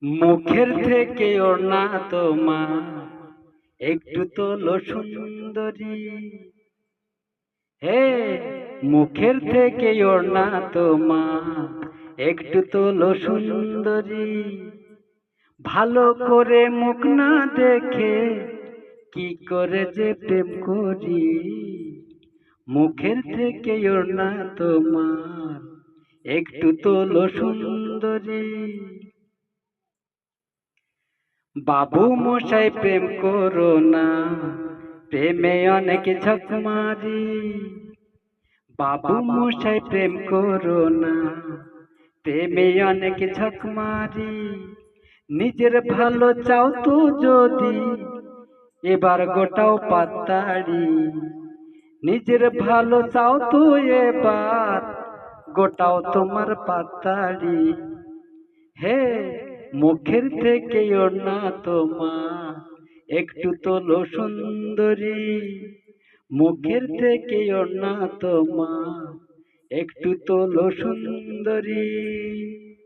মুখের থেকে ওর না তোমার একটু তোলো সুন্দরী। হে, মুখের থেকে ওর না তোমার একটু তোলো সুন্দরী। ভালো করে মুখ না দেখে কি করে যে প্রেম করি। মুখের থেকে ওর না তোমার একটু তোলো সুন্দরী। বাবু মশাই প্রেম করো না, প্রেমে অনেক ঝকমারি। বাবু মশাই প্রেম করো না, প্রেমে অনেক ঝকমারি। নিজের ভালো চাও তো যদি এবার গোটাও পাতাড়ি। নিজের ভালো চাও তো এবার গোটাও তোমার পাতাড়ি। হে, মুখের থেকে ওর না তোমার একটু তোলো সুন্দরী। মুখের থেকে ওর না তোমার একটু তোলো সুন্দরী।